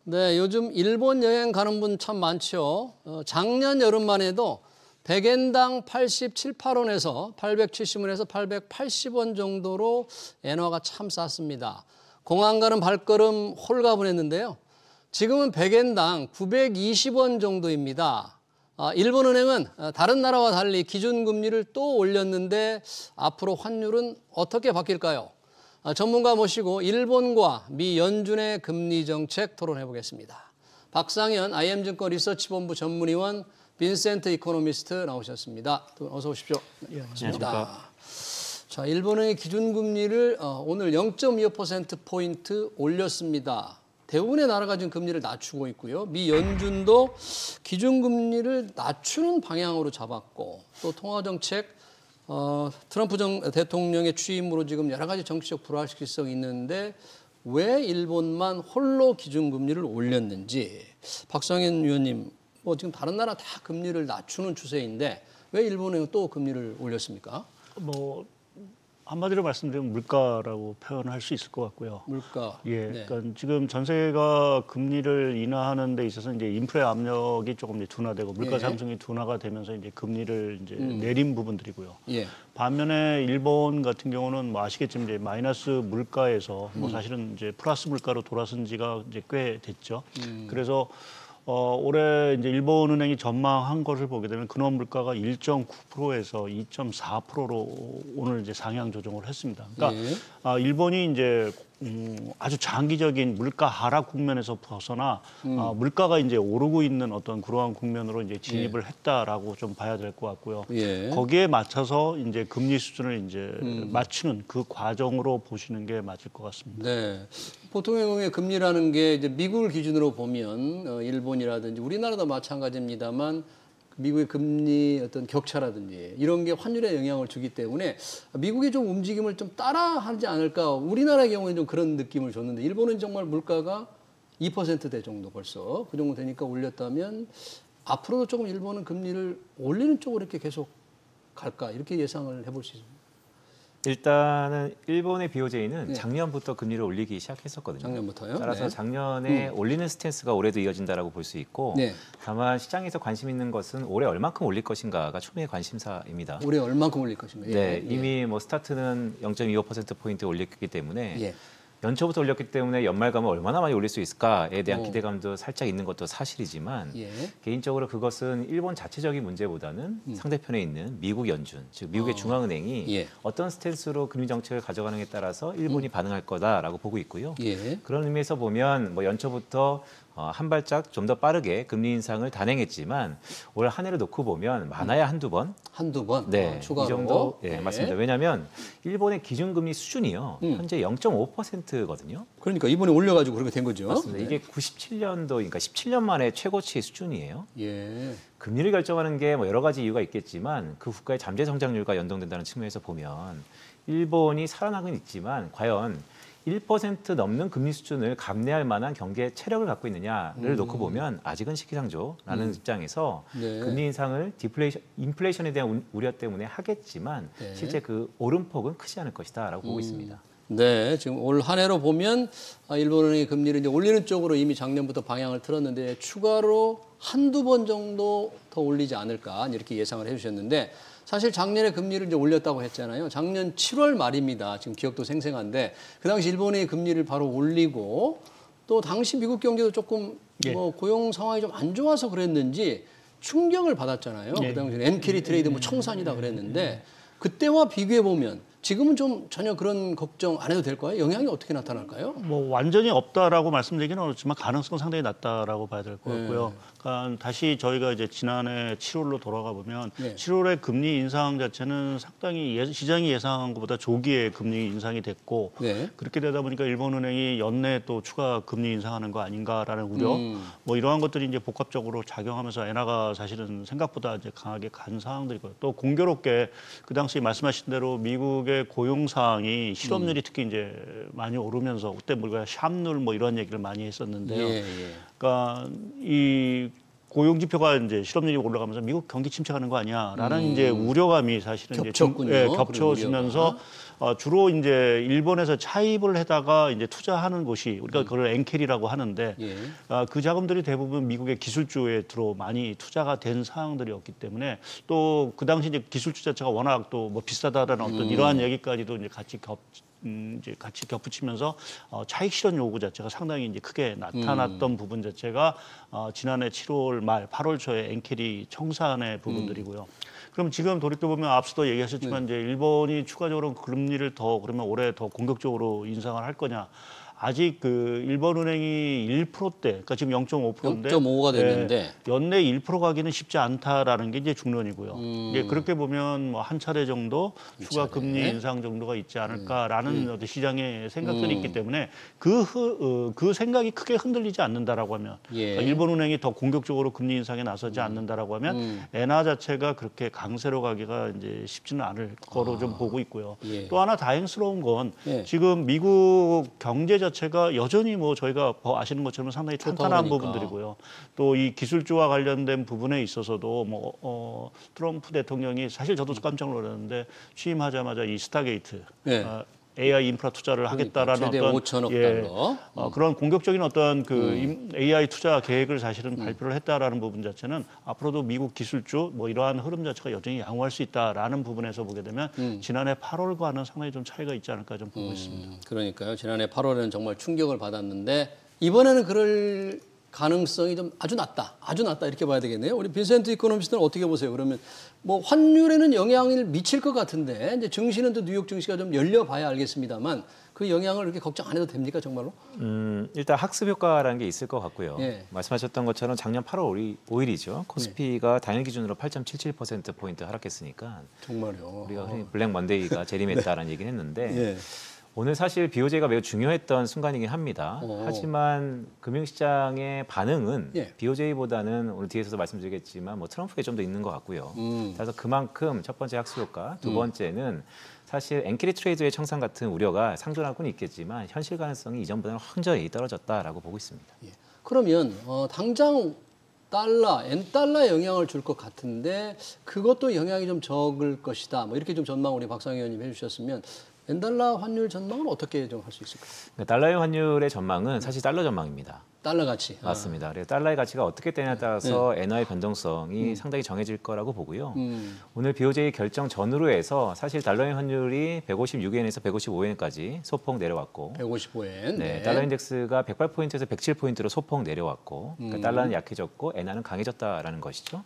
네, 요즘 일본 여행 가는 분 참 많죠. 작년 여름만 해도 100엔당 87, 8원에서 870원에서 880원 정도로 엔화가 참 쌌습니다. 공항 가는 발걸음 홀가분했는데요. 지금은 100엔당 920원 정도입니다. 일본은행은 다른 나라와 달리 기준금리를 또 올렸는데 앞으로 환율은 어떻게 바뀔까요? 전문가 모시고 일본과 미 연준의 금리 정책 토론해 보겠습니다. 박상현 IM증권 리서치본부 전문위원, 빈센트 이코노미스트 나오셨습니다. 두 분 어서 오십시오. 예, 안녕하십니까. 자, 일본의 기준금리를 오늘 0.25%포인트 올렸습니다. 대부분의 나라가 지금 금리를 낮추고 있고요. 미 연준도 기준금리를 낮추는 방향으로 잡았고 또 통화정책 트럼프 대통령의 취임으로 지금 여러 가지 정치적 불확실성이 있는데 왜 일본만 홀로 기준금리를 올렸는지 박상현 위원님, 지금 다른 나라 다 금리를 낮추는 추세인데 왜 일본은 또 금리를 올렸습니까? 한마디로 말씀드리면 물가라고 표현할 수 있을 것 같고요. 물가. 예, 네. 그러니까 지금 전 세계가 금리를 인하하는 데 있어서 이제 인플레 압력이 조금 이제 둔화되고 물가 상승이 둔화가 되면서 이제 금리를 이제 내린 부분들이고요. 예. 반면에 일본 같은 경우는 아시겠지만 이제 마이너스 물가에서 사실은 이제 플러스 물가로 돌아선 지가 이제 꽤 됐죠. 그래서 올해 이제 일본은행이 전망한 것을 보게 되면 근원 물가가 1.9%에서 2.4%로 오늘 이제 상향 조정을 했습니다. 그러니까 일본이 이제 아주 장기적인 물가 하락 국면에서 벗어나 물가가 이제 오르고 있는 어떤 그러한 국면으로 이제 진입을 했다라고 좀 봐야 될 것 같고요. 거기에 맞춰서 이제 금리 수준을 이제 맞추는 그 과정으로 보시는 게 맞을 것 같습니다. 네. 보통의 경우에 금리라는 게 이제 미국을 기준으로 보면 일본이라든지 우리나라도 마찬가지입니다만 미국의 금리 어떤 격차라든지 이런 게 환율에 영향을 주기 때문에 미국의 좀 움직임을 좀 따라하지 않을까. 우리나라의 경우에는 좀 그런 느낌을 줬는데 일본은 정말 물가가 2%대 정도 벌써 그 정도 되니까 올렸다면 앞으로도 조금 일본은 금리를 올리는 쪽으로 이렇게 계속 갈까 이렇게 예상을 해볼 수 있습니다. 일단은 일본의 BOJ는 작년부터 금리를 올리기 시작했었거든요. 작년부터요? 따라서 작년에 올리는 스탠스가 올해도 이어진다라고 볼 수 있고 다만 시장에서 관심 있는 것은 올해 얼마큼 올릴 것인가가 초미의 관심사입니다. 올해 얼마큼 올릴 것인가? 이미 스타트는 0.25%포인트 올렸기 때문에 연초부터 올렸기 때문에 연말 가면 얼마나 많이 올릴 수 있을까에 대한 기대감도 살짝 있는 것도 사실이지만 개인적으로 그것은 일본 자체적인 문제보다는 상대편에 있는 미국 연준, 즉 미국의 중앙은행이 어떤 스탠스로 금리 정책을 가져가느냐에 따라서 일본이 반응할 거다라고 보고 있고요. 그런 의미에서 보면 연초부터 한 발짝 좀 더 빠르게 금리 인상을 단행했지만 올 한 해를 놓고 보면 많아야 한두 번? 한두 번? 네, 추가로? 이 정도 맞습니다. 왜냐하면 일본의 기준금리 수준이요. 현재 0.5%거든요. 그러니까 이번에 올려가지고 그렇게 된 거죠. 맞습니다. 이게 97년도, 그러니까 17년 만에 최고치 수준이에요. 금리를 결정하는 게 여러 가지 이유가 있겠지만 그 국가의 잠재 성장률과 연동된다는 측면에서 보면 일본이 살아나긴 있지만 과연 1% 넘는 금리 수준을 감내할 만한 경제 체력을 갖고 있느냐를 놓고 보면 아직은 시기상조라는 입장에서 금리 인상을 인플레이션에 대한 우려 때문에 하겠지만 실제 그 오름폭은 크지 않을 것이다라고 보고 있습니다. 네, 지금 올 한 해로 보면 일본은행이 금리를 이제 올리는 쪽으로 이미 작년부터 방향을 틀었는데 추가로 한두 번 정도 더 올리지 않을까 이렇게 예상을 해주셨는데 사실 작년에 금리를 이제 올렸다고 했잖아요. 작년 7월 말입니다. 지금 기억도 생생한데 그 당시 일본의 금리를 바로 올리고 또 당시 미국 경제도 조금 고용 상황이 좀 안 좋아서 그랬는지 충격을 받았잖아요. 그 당시 엔캐리 트레이드 청산이다 그랬는데 그때와 비교해 보면 지금은 좀 전혀 그런 걱정 안 해도 될까요? 영향이 어떻게 나타날까요? 완전히 없다라고 말씀드리기는 어렵지만 가능성은 상당히 낮다라고 봐야 될 것 같고요. 그러니까 다시 저희가 이제 지난해 7월로 돌아가 보면 7월에 금리 인상 자체는 상당히 시장이 예상한 것보다 조기에 금리 인상이 됐고 그렇게 되다 보니까 일본은행이 연내 또 추가 금리 인상하는 거 아닌가라는 우려 이러한 것들이 이제 복합적으로 작용하면서 엔화가 사실은 생각보다 이제 강하게 간 상황들이고요. 또 공교롭게 그 당시 말씀하신 대로 미국의 고용 사항이 실업률이 특히 이제 많이 오르면서 그때 우리가 샵룰 이런 얘기를 많이 했었는데요. 그러니까 이 고용 지표가 이제 실업률이 올라가면서 미국 경기 침체하는 거 아니야라는 이제 우려감이 사실은 겹쳤군요. 이제 겹쳐지면서 주로 이제 일본에서 차입을 해다가 이제 투자하는 곳이 우리가 그걸 엔켈이라고 하는데 그 자금들이 대부분 미국의 기술주에 주로 많이 투자가 된 사항들이었기 때문에 또 그 당시 이제 기술주 자체가 워낙 또 뭐 비싸다라는 어떤 이러한 얘기까지도 이제 같이 겹치면서 차익 실현 요구 자체가 상당히 이제 크게 나타났던 부분 자체가 지난해 7월 말 8월 초에 엔켈이 청산의 부분들이고요. 그럼 지금 돌이켜보면 앞서도 얘기하셨지만 이제 일본이 추가적으로 금리를 더 그러면 올해 더 공격적으로 인상을 할 거냐. 아직 그 일본은행이 1%대, 그러니까 지금 0.5%인데 0.5가 됐는데 연내 1% 가기는 쉽지 않다라는 게 이제 중론이고요. 이제 그렇게 보면 뭐 한 차례 정도 추가 금리 인상 정도가 있지 않을까라는 어떤 시장의 생각들이 있기 때문에 그 생각이 크게 흔들리지 않는다라고 하면 그러니까 일본은행이 더 공격적으로 금리 인상에 나서지 않는다라고 하면 엔화 자체가 그렇게 강세로 가기가 이제 쉽지는 않을 거로 좀 보고 있고요. 또 하나 다행스러운 건 지금 미국 경제 자체가 여전히 뭐 저희가 아시는 것처럼 상당히 탄탄한 부분들이고요. 또 이 기술주와 관련된 부분에 있어서도 뭐 트럼프 대통령이 사실 저도 깜짝 놀랐는데 취임하자마자 이 스타게이트 AI 인프라 투자를 하겠다라는 최대 어떤 5천억 달러. 그런 공격적인 어떤 그 AI 투자 계획을 사실은 발표를 했다라는 부분 자체는 앞으로도 미국 기술주 뭐 이러한 흐름 자체가 여전히 양호할 수 있다라는 부분에서 보게 되면 지난해 8월과는 상당히 좀 차이가 있지 않을까 좀 보고 있습니다. 그러니까요. 지난해 8월에는 정말 충격을 받았는데 이번에는 그럴 가능성이 좀 아주 낮다 이렇게 봐야 되겠네요. 우리 빈센트 이코노미스트는 어떻게 보세요? 그러면 뭐 환율에는 영향을 미칠 것 같은데 이제 증시는 또 뉴욕 증시가 좀 열려봐야 알겠습니다만 그 영향을 그렇게 걱정 안 해도 됩니까 정말로? 일단 학습 효과라는 게 있을 것 같고요. 말씀하셨던 것처럼 작년 8월 5일이죠. 코스피가 당일 기준으로 8.77% 하락했으니까 정말요. 우리가 흔히 블랙 먼데이가 재림했다라는 얘기를 했는데 오늘 사실 BOJ가 매우 중요했던 순간이긴 합니다. 하지만 금융시장의 반응은 BOJ보다는 오늘 뒤에서도 말씀드리겠지만 뭐 트럼프에 좀 더 있는 것 같고요. 그래서 그만큼 첫 번째 학습 효과, 두 번째는 사실 엔캐리 트레이드의 청산 같은 우려가 상존하고는 있겠지만 현실 가능성이 이전보다는 확연히 떨어졌다라고 보고 있습니다. 그러면 당장 엔달러에 영향을 줄 것 같은데 그것도 영향이 좀 적을 것이다. 뭐 이렇게 좀 전망 우리 박상희 의원님 해주셨으면 엔달러 환율 전망은 어떻게 좀 할 수 있을까요? 달러의 환율의 전망은 사실 달러 전망입니다. 달러 가치. 맞습니다. 그래서 달러의 가치가 어떻게 되냐에 따라서 엔화의 변동성이 상당히 정해질 거라고 보고요. 오늘 BOJ 결정 전후로 해서 사실 달러의 환율이 156엔에서 155엔까지 소폭 내려왔고 155엔. 달러 인덱스가 108포인트에서 107포인트로 소폭 내려왔고 그러니까 달러는 약해졌고 엔화는 강해졌다라는 것이죠.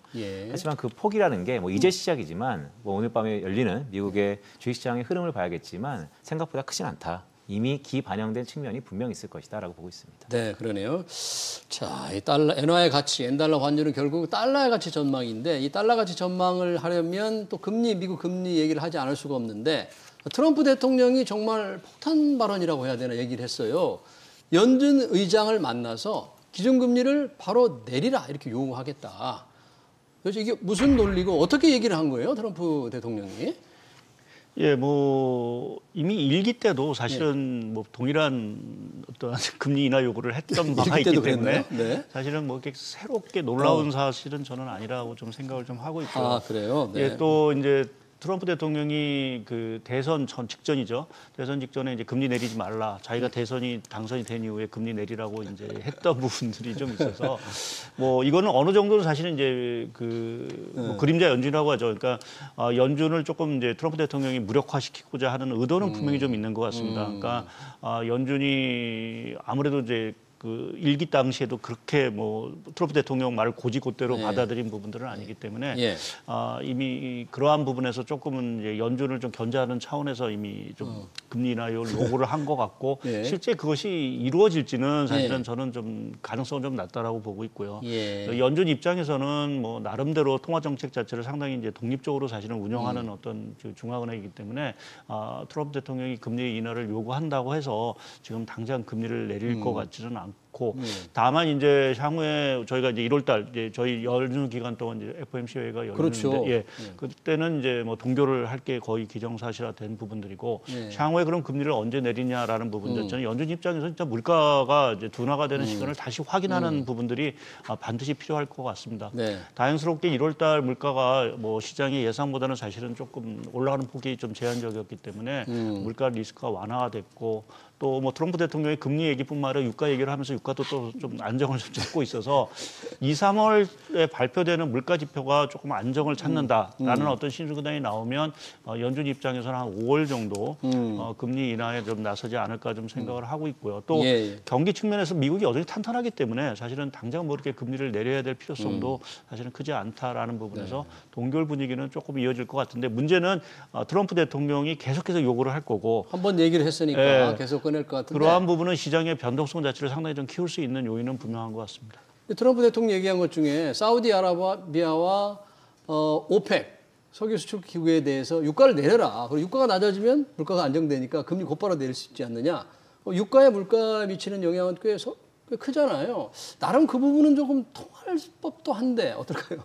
하지만 그 폭이라는 게 뭐 이제 시작이지만 뭐 오늘 밤에 열리는 미국의 주식시장의 흐름을 봐야겠지만 생각보다 크진 않다. 이미 기반영된 측면이 분명히 있을 것이다라고 보고 있습니다. 네, 그러네요. 자, 이 엔화의 가치, 엔달러 환율은 결국 달러의 가치 전망인데 이 달러 가치 전망을 하려면 또 미국 금리 얘기를 하지 않을 수가 없는데 트럼프 대통령이 정말 폭탄 발언이라고 해야 되나 얘기를 했어요. 연준 의장을 만나서 기준금리를 바로 내리라 이렇게 요구하겠다. 그래서 이게 무슨 논리고 어떻게 얘기를 한 거예요, 트럼프 대통령이? 뭐 이미 일기 때도 사실은 뭐 동일한 어떤 금리 인하 요구를 했던 바가 있기 때문에 사실은 뭐 이렇게 새롭게 놀라운 사실은 저는 아니라고 좀 생각을 좀 하고 있고요. 아, 그래요? 또 이제 트럼프 대통령이 그 대선 직전이죠. 대선 직전에 이제 금리 내리지 말라. 자기가 당선이 된 이후에 금리 내리라고 이제 했던 부분들이 좀 있어서 뭐 이거는 어느 정도는 사실은 이제 뭐 그림자 연준이라고 하죠. 그러니까 연준을 조금 이제 트럼프 대통령이 무력화시키고자 하는 의도는 분명히 좀 있는 것 같습니다. 그러니까 연준이 아무래도 이제 그 일기 당시에도 그렇게 뭐 트럼프 대통령 말을 고지고대로 받아들인 부분들은 아니기 때문에 이미 그러한 부분에서 조금은 이제 연준을 좀 견제하는 차원에서 이미 좀 금리 인하 요구를 한 것 같고 실제 그것이 이루어질지는 사실은 저는 좀 가능성은 좀 낮다라고 보고 있고요. 연준 입장에서는 뭐 나름대로 통화 정책 자체를 상당히 이제 독립적으로 사실은 운영하는 어떤 중앙은행이기 때문에 트럼프 대통령이 금리 인하를 요구한다고 해서 지금 당장 금리를 내릴 것 같지는 않고. 않고 다만 이제 향후에 저희가 이제 1월달 이제 저희 연휴 기간 동안 이제 FOMC 회의가 열리는데 그렇죠. 예, 그때는 이제 뭐 동결을 할 게 거의 기정사실화된 부분들이고 향후에 그럼 금리를 언제 내리냐라는 부분들 저는 연준 입장에서 진짜 물가가 이제 둔화가 되는 시간을 다시 확인하는 부분들이 반드시 필요할 것 같습니다. 네. 다행스럽게 1월달 물가가 뭐 시장의 예상보다는 사실은 조금 올라가는 폭이 좀 제한적이었기 때문에 물가 리스크가 완화가 됐고 또 뭐 트럼프 대통령이 금리 얘기뿐만 아니라 유가 얘기를 하면서 유가도 또 좀 안정을 좀 찾고 있어서 2, 3월에 발표되는 물가 지표가 조금 안정을 찾는다라는 어떤 신호단이 나오면 연준 입장에서는 한 5월 정도 금리 인하에 좀 나서지 않을까 좀 생각을 하고 있고요. 또 경기 측면에서 미국이 여전히 탄탄하기 때문에 사실은 당장 뭐 이렇게 금리를 내려야 될 필요성도 사실은 크지 않다라는 부분에서 동결 분위기는 조금 이어질 것 같은데 문제는 트럼프 대통령이 계속해서 요구를 할 거고 한번 얘기를 했으니까 계속 꺼낼 것 같은데 그러한 부분은 시장의 변동성 자체를 상당히 좀 키울 수 있는 요인은 분명한 것 같습니다. 트럼프 대통령 얘기한 것 중에 사우디아라비아와 오펙 석유 수출 기구에 대해서 유가를 내려라. 그리고 유가가 낮아지면 물가가 안정되니까 금리 곧바로 내릴 수 있지 않느냐. 유가에 물가에 미치는 영향은 꽤 크잖아요. 나름 그 부분은 조금 통할 법도 한데 어떨까요?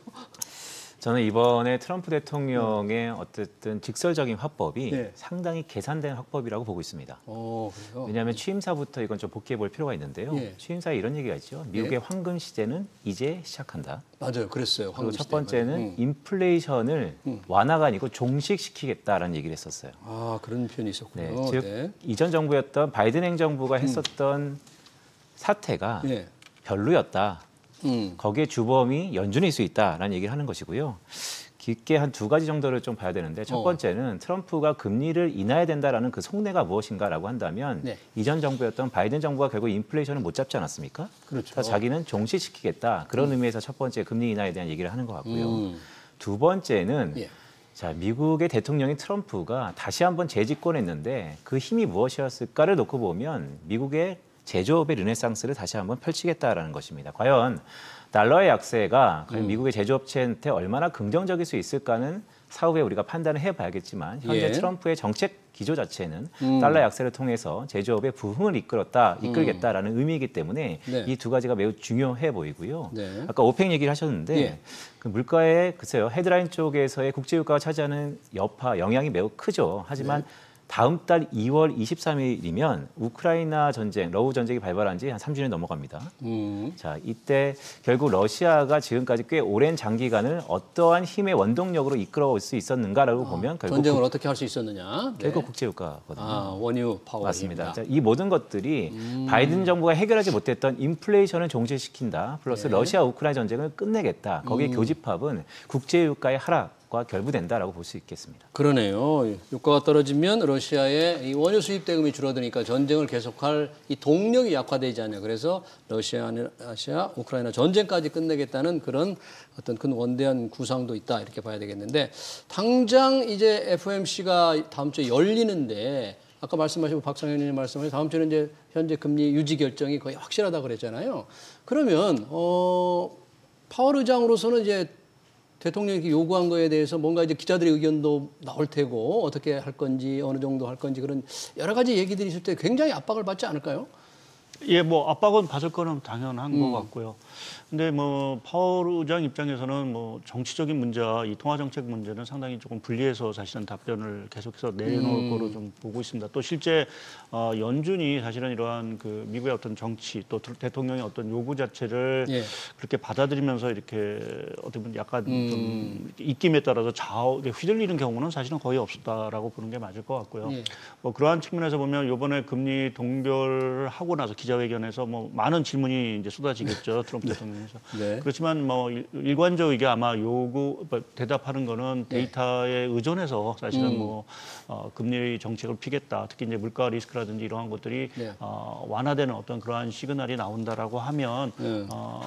저는 이번에 트럼프 대통령의 어쨌든 직설적인 화법이 상당히 계산된 화법이라고 보고 있습니다. 그래요? 왜냐하면 취임사부터 이건 좀 복귀해 볼 필요가 있는데요. 취임사에 이런 얘기가 있죠. 미국의 황금 시대는 이제 시작한다. 맞아요. 그랬어요. 그리고 첫 번째는 인플레이션을 완화가 아니고 종식시키겠다라는 얘기를 했었어요. 아, 그런 표현이 있었군요. 네, 즉 이전 정부였던 바이든 행정부가 했었던 사태가 별로였다. 거기에 주범이 연준일 수 있다라는 얘기를 하는 것이고요. 깊게 한 두 가지 정도를 좀 봐야 되는데 첫 번째는 트럼프가 금리를 인하해야 된다라는 그 속내가 무엇인가라고 한다면 이전 정부였던 바이든 정부가 결국 인플레이션을 못 잡지 않았습니까? 그렇죠. 그래서 자기는 종식시키겠다. 그런 의미에서 첫 번째 금리 인하에 대한 얘기를 하는 것 같고요. 두 번째는 자, 미국의 대통령인 트럼프가 다시 한번 재집권했는데 그 힘이 무엇이었을까를 놓고 보면 미국의 제조업의 르네상스를 다시 한번 펼치겠다라는 것입니다. 과연 달러의 약세가 과연 미국의 제조업체한테 얼마나 긍정적일 수 있을까는 사후에 우리가 판단을 해봐야겠지만 현재 트럼프의 정책 기조 자체는 달러 약세를 통해서 제조업의 부흥을 이끌겠다라는 의미이기 때문에 이 두 가지가 매우 중요해 보이고요. 아까 오펙 얘기를 하셨는데 그 물가의 글쎄요 헤드라인 쪽에서의 국제유가가 차지하는 영향이 매우 크죠. 하지만 다음 달 2월 23일이면 우크라이나 전쟁, 러우 전쟁이 발발한 지 한 3주년이 넘어갑니다. 자, 이때 결국 러시아가 지금까지 꽤 오랜 장기간을 어떠한 힘의 원동력으로 이끌어올 수 있었는가라고 보면 결국 전쟁을 어떻게 할 수 있었느냐. 결국 국제유가거든요. 원유 파워. 맞습니다. 자, 이 모든 것들이 바이든 정부가 해결하지 못했던 인플레이션을 종식시킨다. 플러스 러시아 우크라이나 전쟁을 끝내겠다. 거기에 교집합은 국제유가의 하락. 과 결부된다라고 볼 수 있겠습니다. 그러네요. 유가가 떨어지면 러시아의 이 원유 수입 대금이 줄어드니까 전쟁을 계속할 이 동력이 약화되지 않냐. 그래서 러시아, 우크라이나 전쟁까지 끝내겠다는 그런 어떤 큰 원대한 구상도 있다 이렇게 봐야 되겠는데 당장 이제 FOMC가 다음 주에 열리는데 아까 말씀하시고 박상현 의원님 말씀하신 다음 주에는 이제 현재 금리 유지 결정이 거의 확실하다 그랬잖아요. 그러면 파월 의장으로서는 이제 대통령이 요구한 거에 대해서 뭔가 이제 기자들의 의견도 나올 테고 어떻게 할 건지 어느 정도 할 건지 그런 여러 가지 얘기들이 있을 때 굉장히 압박을 받지 않을까요? 예, 뭐 압박은 받을 거는 당연한 것 같고요. 근데 뭐 파월 의장 입장에서는 뭐 정치적인 문제와 이 통화 정책 문제는 상당히 조금 분리해서 사실은 답변을 계속해서 내놓을 거로 좀 보고 있습니다. 또 실제 연준이 사실은 이러한 그 미국의 어떤 정치 또 대통령의 어떤 요구 자체를 그렇게 받아들이면서 이렇게 어떻게 보면 약간 좀 입김에 따라서 휘둘리는 경우는 사실은 거의 없었다라고 보는 게 맞을 것 같고요. 뭐 그러한 측면에서 보면 이번에 금리 동결하고 나서 기자회견에서 뭐 많은 질문이 이제 쏟아지겠죠. 트럼프 대통령. 그렇지만 뭐 일관적으로 이게 아마 대답하는 거는 데이터에 의존해서 사실은 뭐 금리 정책을 피겠다. 특히 이제 물가 리스크라든지 이러한 것들이 완화되는 어떤 그러한 시그널이 나온다라고 하면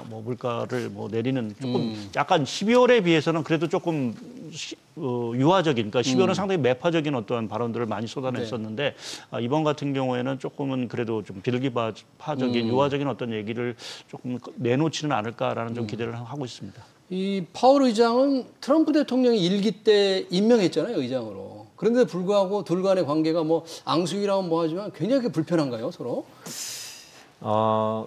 뭐 물가를 뭐 내리는 조금 약간 12월에 비해서는 그래도 조금 유화적인, 그러니까 12월은 상당히 매파적인 어떤 발언들을 많이 쏟아냈었는데 이번 같은 경우에는 조금은 그래도 좀 비둘기파적인 유화적인 어떤 얘기를 조금 내놓지는 않을까라는 좀 기대를 하고 있습니다. 이 파월 의장은 트럼프 대통령이 일기 때 임명했잖아요, 의장으로. 그런데 불구하고 둘 간의 관계가 뭐 앙숙이라고 뭐 하지만 굉장히 불편한가요, 서로?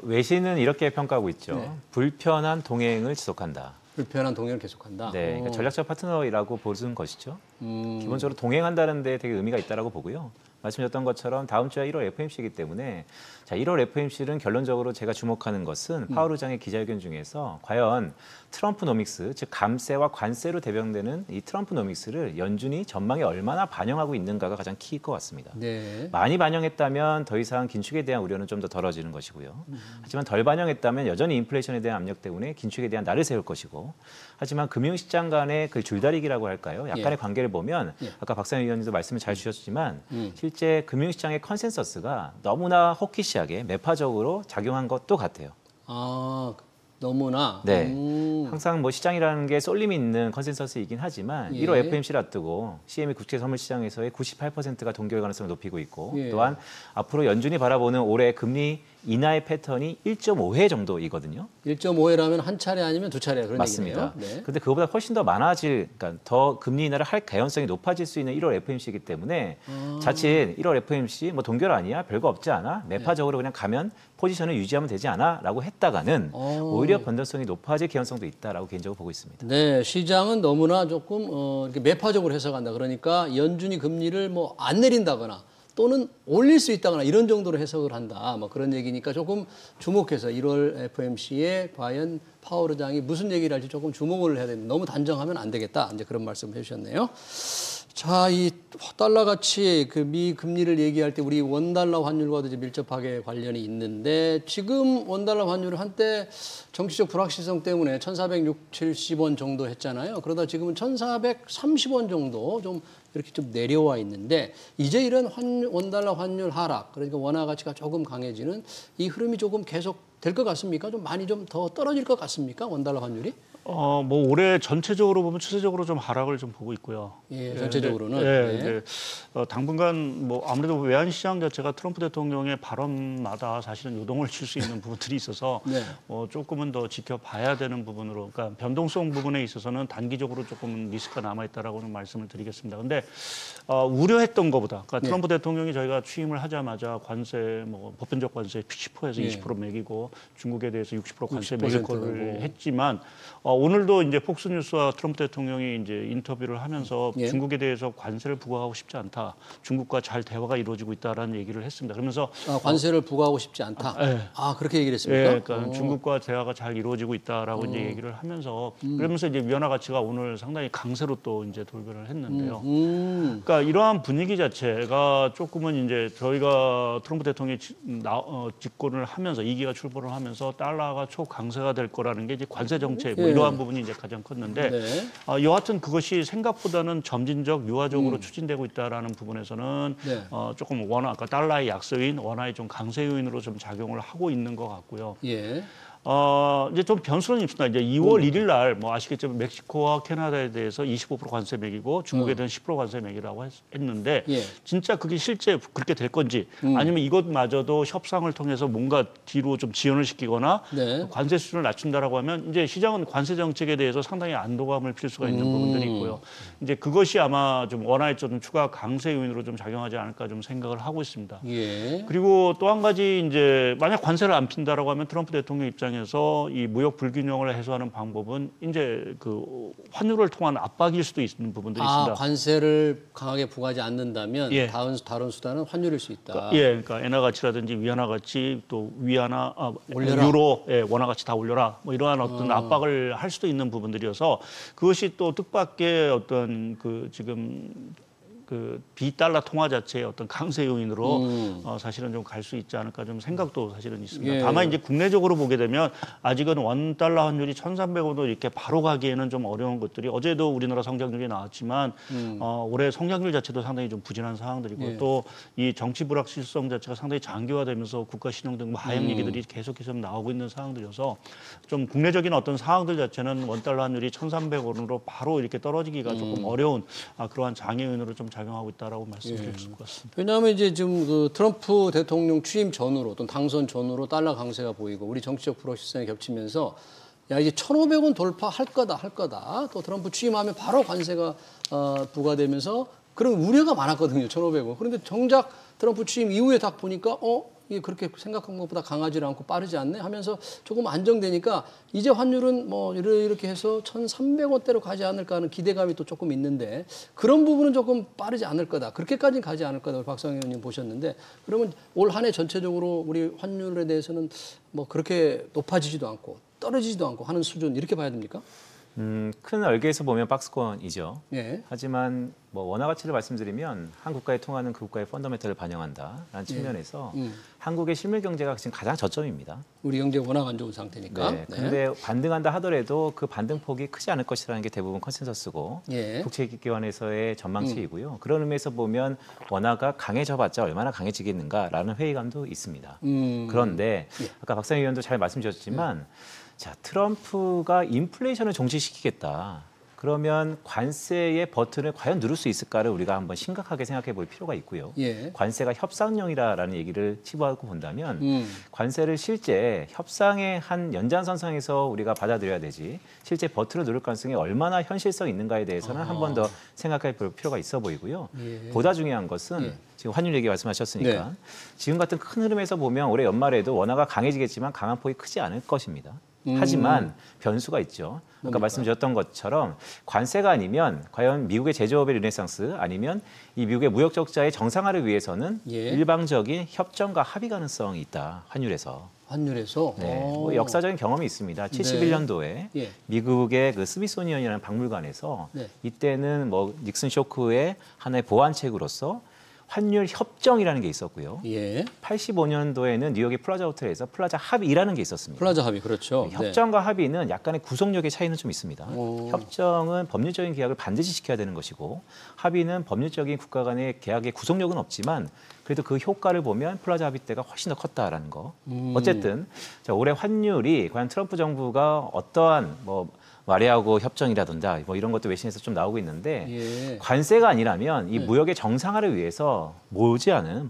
외신은 이렇게 평가하고 있죠. 네. 불편한 동행을 지속한다. 불편한 동행을 계속한다. 네, 그러니까 전략적 파트너라고 보는 것이죠. 기본적으로 동행한다는 데 되게 의미가 있다라고 보고요. 말씀드렸던 것처럼 다음 주가 1월 FOMC이기 때문에 자, 1월 FOMC는 결론적으로 제가 주목하는 것은 파월 의장의 기자회견 중에서 과연 트럼프노믹스, 즉 감세와 관세로 대변되는 이 트럼프노믹스를 연준이 전망에 얼마나 반영하고 있는가가 가장 키일 것 같습니다. 네. 많이 반영했다면 더 이상 긴축에 대한 우려는 좀 더 덜어지는 것이고요. 하지만 덜 반영했다면 여전히 인플레이션에 대한 압력 때문에 긴축에 대한 날을 세울 것이고, 하지만 금융시장 간의 그 줄다리기라고 할까요? 약간의 관계를 보면 아까 박상현 위원님도 말씀을 잘 주셨지만 실제 금융시장의 컨센서스가 너무나 호키시하게 매파적으로 작용한 것도 같아요. 아, 너무나. 네. 항상 뭐 시장이라는 게 쏠림이 있는 컨센서스이긴 하지만 1월 FOMC를 앞두고 CME 국제 선물 시장에서의 98%가 동결 가능성을 높이고 있고 또한 앞으로 연준이 바라보는 올해 금리 인하의 패턴이 1.5회 정도이거든요. 1.5회라면 한 차례 아니면 두 차례 그런 맞습니다. 얘기네요. 네. 근데 그거보다 훨씬 더 많아질, 그러니까 더 금리 인하를 할 가능성이 높아질 수 있는 1월 FOMC이기 때문에 자칫 1월 FOMC 뭐 동결 아니야? 별거 없지 않아? 매파적으로 그냥 가면 포지션을 유지하면 되지 않아? 라고 했다가는 오히려 변동성이 높아질 가능성도 있다라고 개인적으로 보고 있습니다. 네, 시장은 너무나 조금 이렇게 매파적으로 해석한다. 그러니까 연준이 금리를 뭐 안 내린다거나 또는 올릴 수 있다거나 이런 정도로 해석을 한다. 뭐 그런 얘기니까 조금 주목해서 1월 FOMC에 과연 파월 의장이 무슨 얘기를 할지 조금 주목을 해야 됩니다. 너무 단정하면 안 되겠다. 이제 그런 말씀을 해주셨네요. 자, 이 달러 가치 그 미 금리를 얘기할 때 우리 원달러 환율과도 이제 밀접하게 관련이 있는데 지금 원달러 환율은 한때 정치적 불확실성 때문에 1,460-70원 정도 했잖아요. 그러다 지금은 1,430원 정도 좀 이렇게 좀 내려와 있는데 이제 이런 원달러 환율 하락, 그러니까 원화 가치가 조금 강해지는 이 흐름이 조금 계속 될 것 같습니까? 좀 많이 좀 더 떨어질 것 같습니까? 원달러 환율이? 뭐 올해 전체적으로 보면 추세적으로 좀 하락을 좀 보고 있고요. 예, 전체적으로는. 네. 당분간 뭐 아무래도 외환 시장 자체가 트럼프 대통령의 발언마다 사실은 요동을 칠 수 있는 부분들이 있어서 조금은 더 지켜봐야 되는 부분으로, 그러니까 변동성 부분에 있어서는 단기적으로 조금 리스크가 남아 있다라고는 말씀을 드리겠습니다. 근데 우려했던 것보다, 그러니까 트럼프 대통령이 저희가 취임을 하자마자 관세, 뭐 보편적 관세 10%에서 20% 매기고 중국에 대해서 60% 관세 매길 거를 했지만. 오늘도 이제 폭스뉴스와 트럼프 대통령이 이제 인터뷰를 하면서 중국에 대해서 관세를 부과하고 싶지 않다. 중국과 잘 대화가 이루어지고 있다라는 얘기를 했습니다. 그러면서 관세를 부과하고 싶지 않다. 그렇게 얘기를 했습니까? 네, 그러니까 중국과 대화가 잘 이루어지고 있다라고 이제 얘기를 하면서 그러면서 이제 위안화 가치가 오늘 상당히 강세로 또 이제 돌변을 했는데요. 그러니까 이러한 분위기 자체가 조금은 이제 저희가 트럼프 대통령이 집권을 하면서 2기가 출범을 하면서 달러가 초강세가 될 거라는 게 이제 관세 정책 뭐 이러한 부분이 이제 가장 컸는데 여하튼 그것이 생각보다는 점진적 유화적으로 추진되고 있다라는 부분에서는 조금 원화, 그러니까 달러의 약세인 원화의 좀 강세 요인으로 좀 작용을 하고 있는 것 같고요. 이제 좀 변수는 있습니다. 이제 2월 1일 날 뭐 아시겠지만 멕시코와 캐나다에 대해서 25% 관세 매기고 중국에 대한 10% 관세 매기라고 했는데 진짜 그게 실제 그렇게 될 건지 아니면 이것마저도 협상을 통해서 뭔가 뒤로 좀 지연을 시키거나 관세 수준을 낮춘다라고 하면 이제 시장은 관세 정책에 대해서 상당히 안도감을 필 수가 있는 부분들이 있고요. 이제 그것이 아마 좀 원화의 좀 추가 강세 요인으로 좀 작용하지 않을까 좀 생각을 하고 있습니다. 그리고 또 한 가지 이제 만약 관세를 안 핀다라고 하면 트럼프 대통령 입장에서 이 무역 불균형을 해소하는 방법은 이제 그 환율을 통한 압박일 수도 있는 부분들이 있습니다. 관세를 강하게 부과하지 않는다면 다른 수단은 환율일 수 있다. 그러니까 엔화 가치라든지 위안화 가치 또 위안화, 유로, 원화 가치 다 올려라. 뭐 이러한 어떤 압박을 할 수도 있는 부분들이어서 그것이 또 뜻밖의 어떤 그 지금 그 비달러 통화 자체의 어떤 강세 요인으로 사실은 좀 갈 수 있지 않을까 좀 생각도 사실은 있습니다. 다만 이제 국내적으로 보게 되면 아직은 원 달러 환율이 1,300원으로 이렇게 바로 가기에는 좀 어려운 것들이 어제도 우리나라 성장률이 나왔지만 올해 성장률 자체도 상당히 좀 부진한 상황들이고 또 이 정치 불확실성 자체가 상당히 장기화되면서 국가 신용 등 하향 얘기들이 계속해서 나오고 있는 상황들이어서 좀 국내적인 어떤 상황들 자체는 원 달러 환율이 1,300원으로 바로 이렇게 떨어지기가 조금 어려운 그러한 장애 요인으로 좀 작용하고 있다라고 말씀드릴 수 있을 것 같습니다. 왜냐하면 이제 지금 그 트럼프 대통령 취임 전후로 또는 당선 전후로 달러 강세가 보이고 우리 정치적 불확실성이 겹치면서 야 이제 1,500원 돌파할 거다. 또 트럼프 취임하면 바로 관세가 부과되면서 그런 우려가 많았거든요. 1,500원. 그런데 정작 트럼프 취임 이후에 딱 보니까 이게 그렇게 생각한 것보다 강하지 않고 빠르지 않네 하면서 조금 안정되니까 이제 환율은 뭐 이렇게 해서 1,300원대로 가지 않을까 하는 기대감이 또 조금 있는데 그런 부분은 조금 빠르지 않을 거다. 그렇게까지는 가지 않을 거다. 박상현 의원님 보셨는데 그러면 올 한 해 전체적으로 우리 환율에 대해서는 뭐 그렇게 높아지지도 않고 떨어지지도 않고 하는 수준 이렇게 봐야 됩니까? 큰 얼개에서 보면 박스권이죠. 예. 하지만 뭐 원화 가치를 말씀드리면 한 국가에 통하는 그 국가의 펀더멘털을 반영한다라는 예. 측면에서 한국의 실물 경제가 지금 가장 저점입니다. 우리 경제 워낙 안 좋은 상태니까. 네. 근데 반등한다 하더라도 그 반등폭이 크지 않을 것이라는 게 대부분 컨센서스고 예. 국제기관에서의 전망치이고요. 그런 의미에서 보면 원화가 강해져봤자 얼마나 강해지겠는가라는 회의감도 있습니다. 그런데 예. 아까 박상희 의원도 잘 말씀 주셨지만 자, 트럼프가 인플레이션을 종식시키겠다. 그러면 관세의 버튼을 과연 누를 수 있을까를 우리가 한번 심각하게 생각해 볼 필요가 있고요. 예. 관세가 협상용이라는 얘기를 치부하고 본다면 관세를 실제 협상의 한 연장선상에서 우리가 받아들여야 되지 실제 버튼을 누를 가능성이 얼마나 현실성 있는가에 대해서는 한 번 더 생각해 볼 필요가 있어 보이고요. 예. 보다 중요한 것은 지금 환율 얘기 말씀하셨으니까 네. 지금 같은 큰 흐름에서 보면 올해 연말에도 원화가 강해지겠지만 강한 폭이 크지 않을 것입니다. 하지만 변수가 있죠. 아까 말씀드렸던 것처럼 관세가 아니면 과연 미국의 제조업의 르네상스 아니면 이 미국의 무역 적자의 정상화를 위해서는 예. 일방적인 협정과 합의 가능성이 있다. 환율에서. 환율에서. 네, 뭐 역사적인 경험이 있습니다. 71년도에 예. 미국의 그 스미소니언이라는 박물관에서 네. 이때는 뭐 닉슨 쇼크의 하나의 보완책으로서 환율 협정이라는 게 있었고요. 예. 85년도에는 뉴욕의 플라자 호텔에서 플라자 합의라는 게 있었습니다. 플라자 합의 그렇죠. 협정과 합의는 약간의 구속력의 차이는 좀 있습니다. 협정은 법률적인 계약을 반드시 지켜야 되는 것이고 합의는 법률적인 국가 간의 계약의 구속력은 없지만 그래도 그 효과를 보면 플라자 합의 때가 훨씬 더 컸다라는 거. 어쨌든 자, 올해 환율이 과연 트럼프 정부가 어떠한 뭐 마리아고 협정이라든가 뭐 이런 것도 외신에서 좀 나오고 있는데 예. 관세가 아니라면 이 무역의 정상화를 위해서 모지않은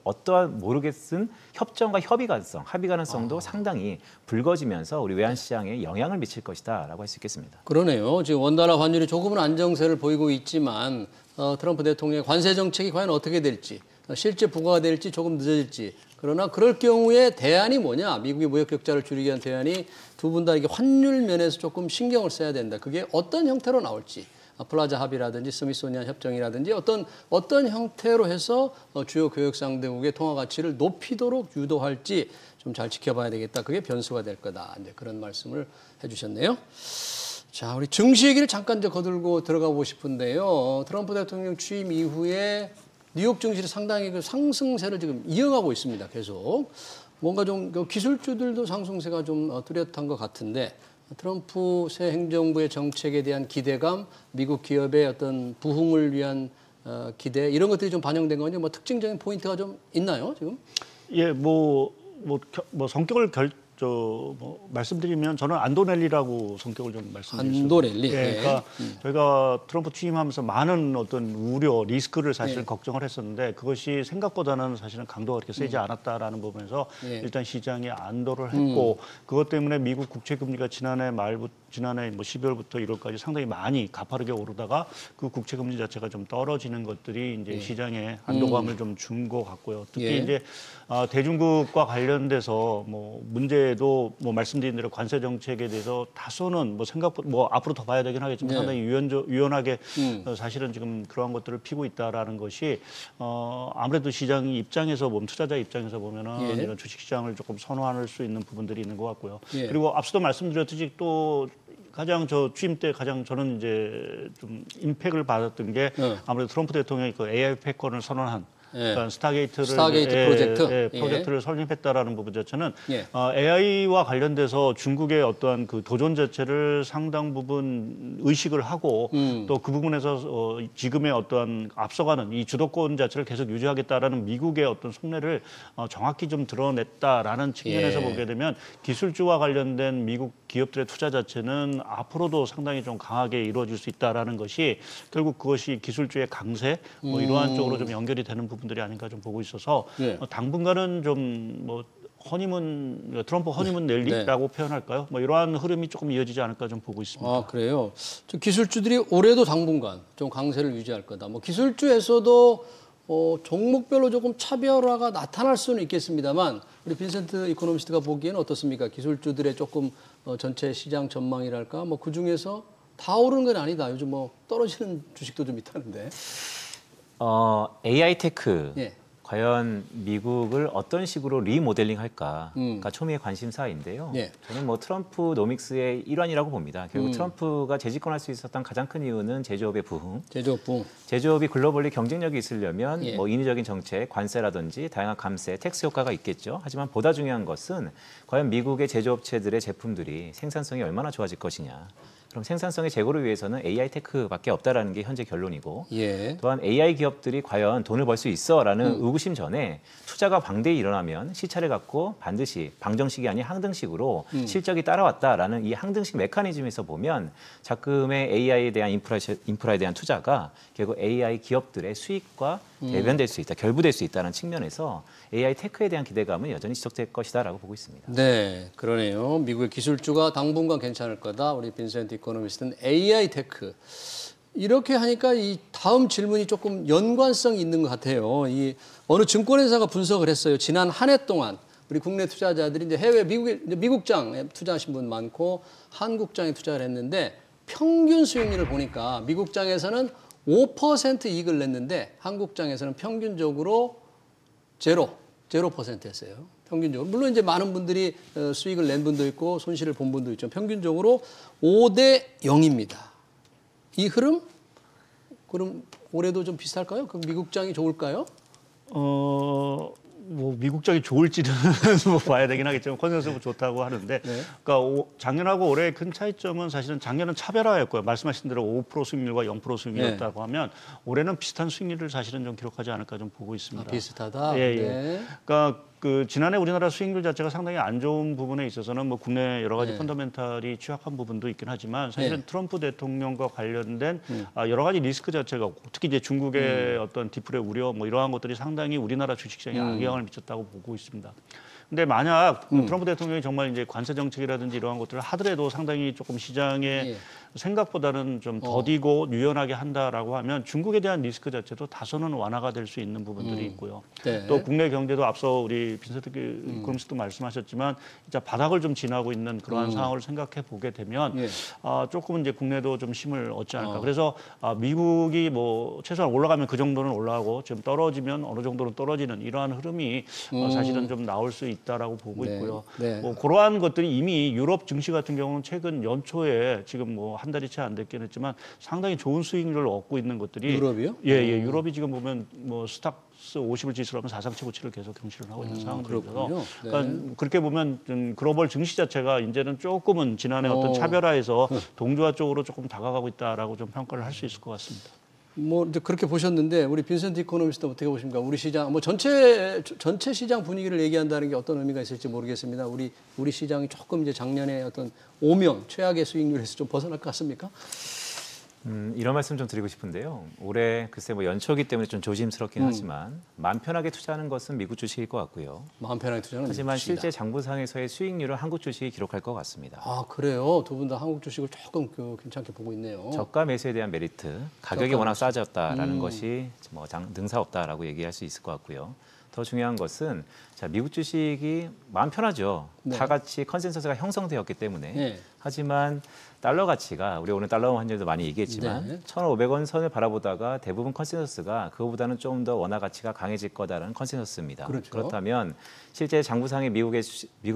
어떠한 모르겠은 협정과 협의 가능성, 합의 가능성도 상당히 불거지면서 우리 외환 시장에 영향을 미칠 것이다라고 할 수 있겠습니다. 그러네요. 지금 원달러 환율이 조금은 안정세를 보이고 있지만 트럼프 대통령의 관세 정책이 과연 어떻게 될지 실제 부과가 될지 조금 늦어질지 그러나 그럴 경우에 대안이 뭐냐? 미국의 무역 격차를 줄이기 위한 대안이 두 분 다 이게 환율 면에서 조금 신경을 써야 된다. 그게 어떤 형태로 나올지. 플라자 합의라든지 스미소니안 협정이라든지 어떤 형태로 해서 주요 교역 상대국의 통화 가치를 높이도록 유도할지 좀 잘 지켜봐야 되겠다. 그게 변수가 될 거다. 이제 그런 말씀을 해주셨네요. 자, 우리 증시 얘기를 잠깐 좀 거들고 들어가 보고 싶은데요. 트럼프 대통령 취임 이후에 뉴욕 증시를 상당히 그 상승세를 지금 이어가고 있습니다. 계속. 뭔가 좀 기술주들도 상승세가 좀 뚜렷한 것 같은데 트럼프 새 행정부의 정책에 대한 기대감, 미국 기업의 어떤 부흥을 위한 기대 이런 것들이 좀 반영된 건지 뭐 특징적인 포인트가 좀 있나요, 지금? 예, 뭐 성격을 말씀드리면 저는 안도넬리라고 성격을 좀 말씀드렸습니다. 안도넬리. 예, 그러니까 저희가 트럼프 취임하면서 많은 어떤 우려, 리스크를 사실 걱정을 했었는데 그것이 생각보다는 사실은 강도가 그렇게 세지 않았다라는 부분에서 일단 시장이 안도를 했고 그것 때문에 미국 국채 금리가 지난해 뭐 12월부터 1월까지 상당히 많이 가파르게 오르다가 그 국채 금리 자체가 좀 떨어지는 것들이 이제 시장에 안도감을 좀 준 것 같고요. 특히 이제 대중국과 관련돼서 뭐 문제도 뭐 말씀드린 대로 관세 정책에 대해서 다소는 뭐 생각보다 뭐 앞으로 더 봐야 되긴 하겠지만 상당히 유연하게 사실은 지금 그러한 것들을 피고 있다라는 것이 아무래도 시장 입장에서 보면 투자자 입장에서 보면은 이런 주식시장을 조금 선호할 수 있는 부분들이 있는 것 같고요. 그리고 앞서도 말씀드렸듯이 또 가장 취임 때 가장 저는 이제 좀 임팩을 받았던 게 아무래도 트럼프 대통령이 그 AI 패권을 선언한 그러니까 스타게이트 프로젝트를 설립했다라는 부분 자체는 AI와 관련돼서 중국의 어떠한 그 도전 자체를 상당 부분 의식을 하고 또 그 부분에서 지금의 어떠한 앞서가는 이 주도권 자체를 계속 유지하겠다라는 미국의 어떤 속내를 정확히 좀 드러냈다라는 측면에서 보게 되면 기술주와 관련된 미국 기업들의 투자 자체는 앞으로도 상당히 좀 강하게 이루어질 수 있다라는 것이 결국 그것이 기술주의 강세 뭐 이러한 쪽으로 좀 연결이 되는 부분들이 아닌가 좀 보고 있어서 당분간은 좀 뭐 트럼프 허니문 랠리라고 표현할까요? 뭐 이러한 흐름이 조금 이어지지 않을까 좀 보고 있습니다. 아, 그래요? 기술주들이 올해도 당분간 좀 강세를 유지할 거다. 뭐 기술주에서도 종목별로 조금 차별화가 나타날 수는 있겠습니다만 우리 빈센트 이코노미스트가 보기에는 어떻습니까? 기술주들의 조금 전체 시장 전망이랄까 뭐 그중에서 다 오르는 건 아니다. 요즘 뭐 떨어지는 주식도 좀 있다는데. AI 테크 예. 과연 미국을 어떤 식으로 리모델링 할까가 초미의 관심사인데요. 예. 저는 뭐 트럼프 노믹스의 일환이라고 봅니다. 결국 트럼프가 재집권할 수 있었던 가장 큰 이유는 제조업의 부흥. 제조업 부흥. 제조업이 글로벌리 경쟁력이 있으려면 예. 뭐 인위적인 정책, 관세라든지 다양한 감세, 텍스 효과가 있겠죠. 하지만 보다 중요한 것은 과연 미국의 제조업체들의 제품들이 생산성이 얼마나 좋아질 것이냐. 그럼 생산성의 제고를 위해서는 AI 테크밖에 없다라는 게 현재 결론이고 예. 또한 AI 기업들이 과연 돈을 벌 수 있어라는 의구심 전에 투자가 방대히 일어나면 시차를 갖고 반드시 방정식이 아닌 항등식으로 실적이 따라왔다라는 이 항등식 메커니즘에서 보면 작금의 AI에 대한 인프라에 대한 투자가 결국 AI 기업들의 수익과 대변될 수 있다, 결부될 수 있다는 측면에서 AI 테크에 대한 기대감은 여전히 지속될 것이다라고 보고 있습니다. 네, 그러네요. 미국의 기술주가 당분간 괜찮을 거다. 우리 빈센트 이코노미스트는 AI 테크. 이렇게 하니까 이 다음 질문이 조금 연관성이 있는 것 같아요. 이 어느 증권회사가 분석을 했어요. 지난 한 해 동안 우리 국내 투자자들이 이제 해외 미국장에 투자하신 분 많고 한국장에 투자를 했는데 평균 수익률을 보니까 미국장에서는 5% 이익을 냈는데 한국장에서는 평균적으로 0%였어요. 평균적으로. 물론 이제 많은 분들이 수익을 낸 분도 있고 손실을 본 분도 있죠. 평균적으로 5대 0입니다. 이 흐름? 그럼 올해도 좀 비슷할까요? 그럼 미국장이 좋을까요? 뭐 미국장이 좋을지는 뭐 봐야 되긴 하겠지만 컨센서스 좋다고 하는데, 네. 그러니까 작년하고 올해의 큰 차이점은 사실은 작년은 차별화였고요. 말씀하신 대로 5% 수익률과 0% 수익률이었다고 하면 올해는 비슷한 수익률을 사실은 좀 기록하지 않을까 좀 보고 있습니다. 비슷하다. 예, 예. 네. 그러니까 그 지난해 우리나라 수익률 자체가 상당히 안 좋은 부분에 있어서는 뭐 국내 여러 가지 펀더멘탈이 취약한 부분도 있긴 하지만 사실은 트럼프 대통령과 관련된 여러 가지 리스크 자체가 특히 이제 중국의 어떤 디플의 우려 뭐 이러한 것들이 상당히 우리나라 주식시장에 악영향을 미쳤다고 보고 있습니다. 근데 만약 트럼프 대통령이 정말 이제 관세 정책이라든지 이러한 것들을 하더라도 상당히 조금 시장에 생각보다는 좀 더디고 유연하게 한다라고 하면 중국에 대한 리스크 자체도 다소는 완화가 될 수 있는 부분들이 있고요. 네. 또 국내 경제도 앞서 우리 빈센트 이코노미스트도 말씀하셨지만 진짜 바닥을 좀 지나고 있는 그러한 상황을 생각해 보게 되면 조금은 이제 국내도 좀 힘을 얻지 않을까. 그래서 미국이 뭐 최소한 올라가면 그 정도는 올라가고 지금 떨어지면 어느 정도는 떨어지는 이러한 흐름이 사실은 좀 나올 수 있다라고 보고 네. 있고요. 네. 뭐 그러한 것들이 이미 유럽 증시 같은 경우는 최근 연초에 지금 뭐 한 달이 채 안 됐긴 했지만 상당히 좋은 수익률을 얻고 있는 것들이 유럽이요? 예. 유럽이 지금 보면 뭐 스탁스 50을 지수로 하면 사상 최고치를 계속 경신을 하고 있는 상황들이라서 네. 그러니까 그렇게 보면 좀 글로벌 증시 자체가 이제는 조금은 지난해 어떤 차별화에서 동조화 쪽으로 조금 다가가고 있다라고 좀 평가를 할 수 있을 것 같습니다. 뭐 이제 그렇게 보셨는데 우리 빈센트 이코노미스트 어떻게 보십니까? 우리 시장 뭐 전체 시장 분위기를 얘기한다는 게 어떤 의미가 있을지 모르겠습니다. 우리 시장이 조금 이제 작년에 어떤 오명 최악의 수익률에서 좀 벗어날 것 같습니까? 이런 말씀 좀 드리고 싶은데요. 올해 글쎄 뭐 연초기 때문에 좀 조심스럽긴 하지만 마음 편하게 투자하는 것은 미국 주식일 것 같고요. 마음 편하게 투자는 하지만 주식이다. 실제 장부상에서의 수익률은 한국 주식이 기록할 것 같습니다. 아 그래요? 두 분 다 한국 주식을 조금 괜찮게 보고 있네요. 저가 매수에 대한 메리트, 가격이 워낙 싸졌다라는 것이 뭐 능사 없다라고 얘기할 수 있을 것 같고요. 더 중요한 것은 자, 미국 주식이 마음 편하죠. 네. 다 같이 컨센서스가 형성되었기 때문에. 네. 하지만 달러 가치가 우리 오늘 달러 환율도 많이 얘기했지만 네. 1,500원 선을 바라보다가 대부분 컨센서스가 그거보다는 좀 더 원화 가치가 강해질 거다라는 컨센서스입니다. 그렇죠. 그렇다면 실제 장부상의 미국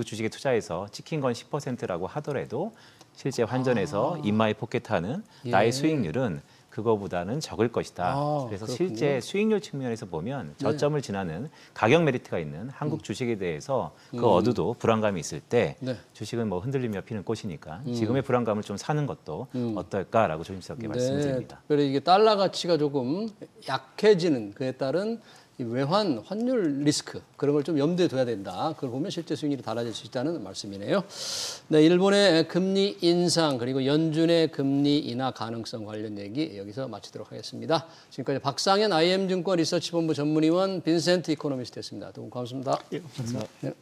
주식에 투자해서 찍힌 건 10%라고 하더라도 실제 환전에서 인마이 포켓하는 나의 수익률은 그거보다는 적을 것이다. 그래서 그렇군요. 실제 수익률 측면에서 보면 저점을 지나는 가격 메리트가 있는 한국 주식에 대해서 그 어두도 불안감이 있을 때 주식은 뭐 흔들리며 피는 꽃이니까 지금의 불안감을 좀 사는 것도 어떨까라고 조심스럽게 말씀드립니다. 특별히 이게 달러 가치가 조금 약해지는 그에 따른 이 외환 환율 리스크 그런 걸 좀 염두에 둬야 된다. 그걸 보면 실제 수익률이 달라질 수 있다는 말씀이네요. 네, 일본의 금리 인상 그리고 연준의 금리 인하 가능성 관련 얘기 여기서 마치도록 하겠습니다. 지금까지 박상현 IM증권 리서치본부 전문위원 빈센트 이코노미스트였습니다. 두 분 고맙습니다. 예, 감사합니다. 네.